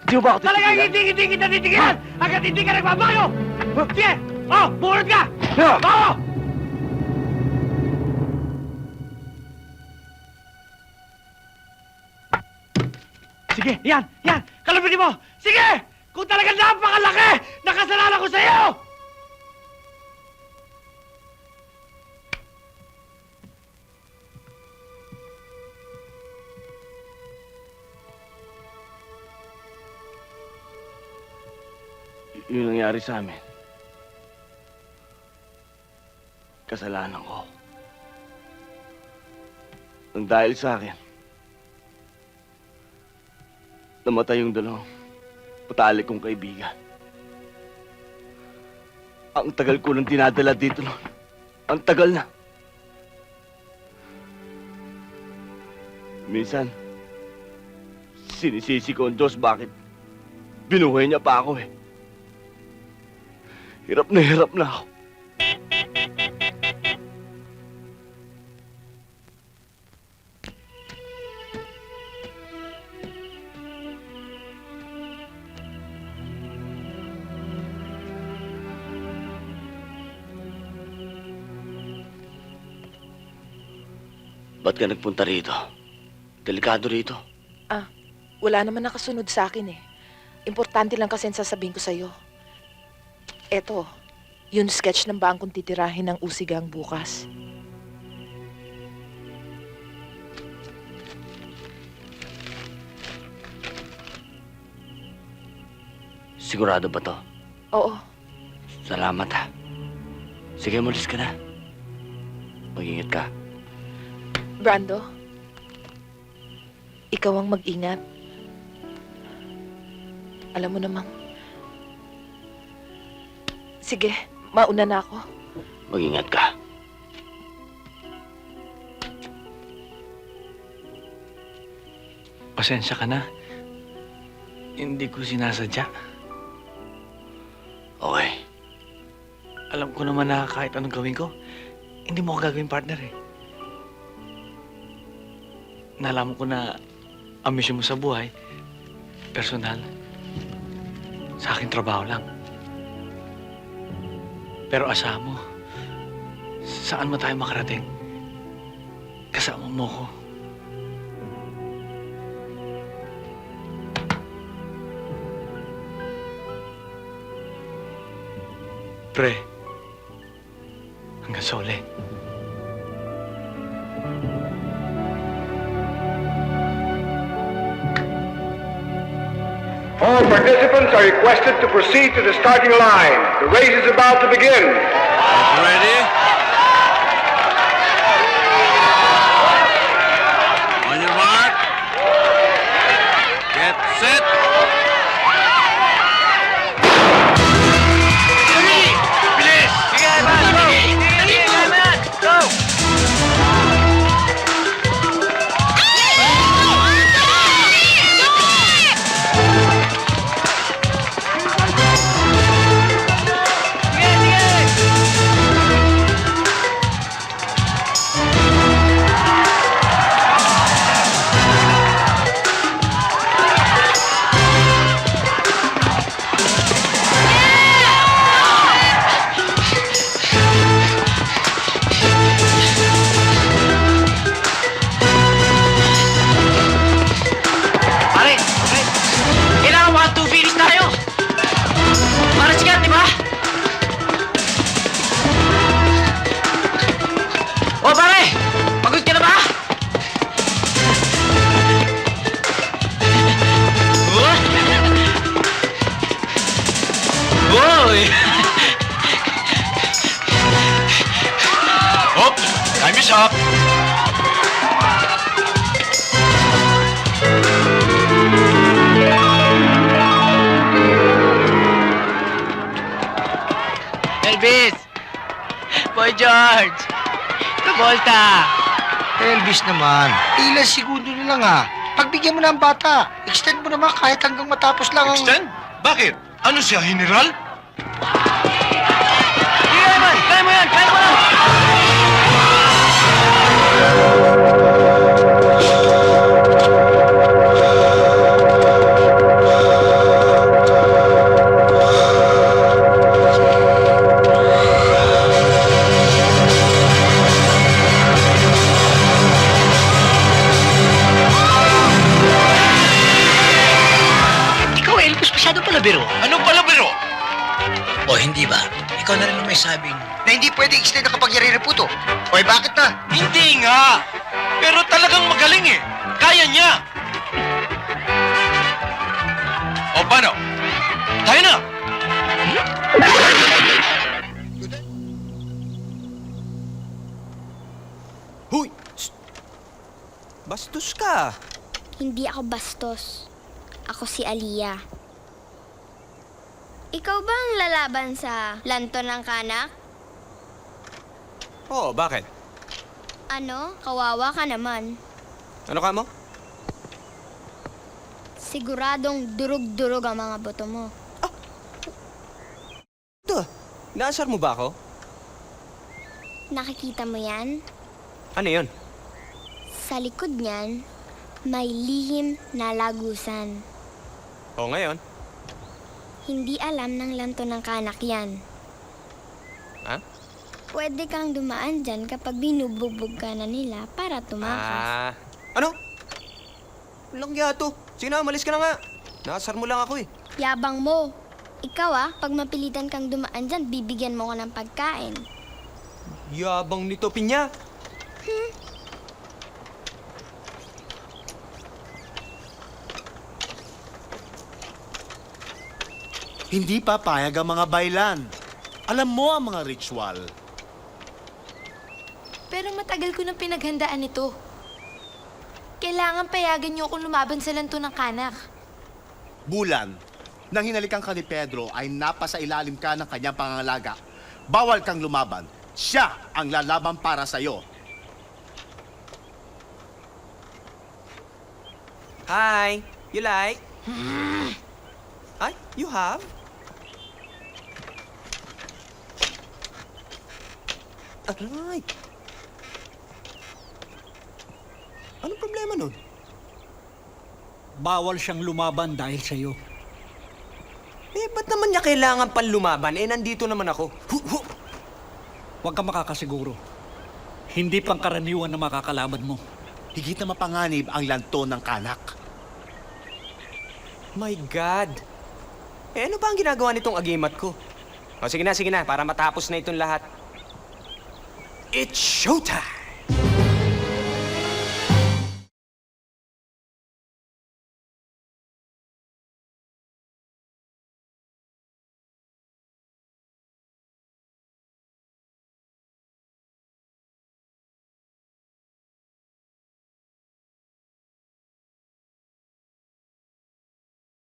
Di mo ba ako Talagang titigilan? hindi kita titigilan! Hanggat hindi ka nagbabago! Sige! Oh, bumunod ka! Ha? Oo! Sige, yan! Kalabitin mo! Sige! Kung talagang napakalaki, nakasalanan ko sa iyo! Yung nangyari sa amin. Kasalanan ko. Nang dahil sa akin, namatay yung dalawang patalik kong kaibigan. Ang tagal ko nang dinadala dito noon. Ang tagal na. Minsan, sinisisi ko ang Diyos bakit binuhay niya pa ako eh. Hirap na ako. Ba't ka nagpunta rito? Delikado rito. Wala naman nakasunod sa akin eh. Importante lang kasi ang sasabihin ko sa'yo. Eto, yung sketch ng bangkong titirahin ng Usigang bukas. Sigurado ba to? Oo, Salamat ha. Sige, mulis ka na. Mag-ingat ka. Brando. Ikaw ang mag-ingat. Alam mo namang... Sige, mauna na ako. Mag-ingat ka. Pasensya ka na. Hindi ko sinasadya. Okay. Alam ko naman na kahit anong gawin ko, hindi mo ako gagawin partner eh. Nalaman ko na ang mission mo sa buhay, personal, sa akin trabaho lang. Pero asahan mo, saan mo tayo makarating? Kasama mo ko. Pre, hanggang sa uli. All participants are requested to proceed to the starting line. The race is about to begin. Ready? On your mark. Get set. Bilis! Sige, man! Go! Sige, man! Go! Pare! Kailangan mga 2 finish tayo! Para sikat, di ba? O pare! Pagod ka na ba? Uy! Oops, time is up. Elvis! Boy George! Kabolta! Elvis naman, ilang segundo na lang ha. Pagbigyan mo na ang bata, extend mo naman kahit hanggang matapos lang ang... Extend? Bakit? Ano siya, general? Sige naman! Kaya mo yan! Kaya mo lang! masyado pala biro. Ano pala biro? O hindi ba? Ikaw na rin ang may sabing na hindi pwede extend ang kapangyarihan ng puto. O bakit na? Hindi nga. Pero talagang magaling eh. Kaya niya. O paano? Tayo na. Huy! Shh! Bastos ka! Hindi ako bastos. Ako si Aliyah. Ikaw ba ang lalaban sa lanto ng kanak? Oo, bakit? Ano? Kawawa ka naman. Ano ka mo? Siguradong durog-durog ang mga boto mo. Ito, naasar mo ba ako? Nakikita mo yan? Ano yun? Sa likod niyan, may lihim na lagusan. O ngayon? Hindi alam ng lanto ng kanak yan. Ha? Pwede kang dumaan dyan kapag binubugbog ka na nila para tumakas. Ano? Walang yato. Sige na, umalis ka na nga. Naasar mo lang ako eh. Yabang mo. Ikaw pag mapilitan kang dumaan dyan, bibigyan mo ko ng pagkain. Yabang nito, Pinya. Hindi papayag ang mga baylan. Alam mo ang mga ritual. Pero matagal ko nang pinaghandaan ito. Kailangan payagan niyo akong lumaban sa lanto ng kanak. Bulan, nang hinalikan ka ni Pedro ay napasa ilalim ka ng kanyang pangangalaga. Bawal kang lumaban. Siya ang lalaban para sa'yo. Hi, you like? Ay, you have? Aray! Anong problema nun? Bawal siyang lumaban dahil sa'yo. Eh, ba't naman niya kailangan pang lumaban? Eh, nandito naman ako. Huwag ka makakasiguro. Hindi pangkaraniwan na makakalaban mo. Higit na mapanganib ang lanto ng kanak. My God! Eh, ano ba ang ginagawa nitong agimat ko? O, sige na, para matapos na itong lahat. It's showtime!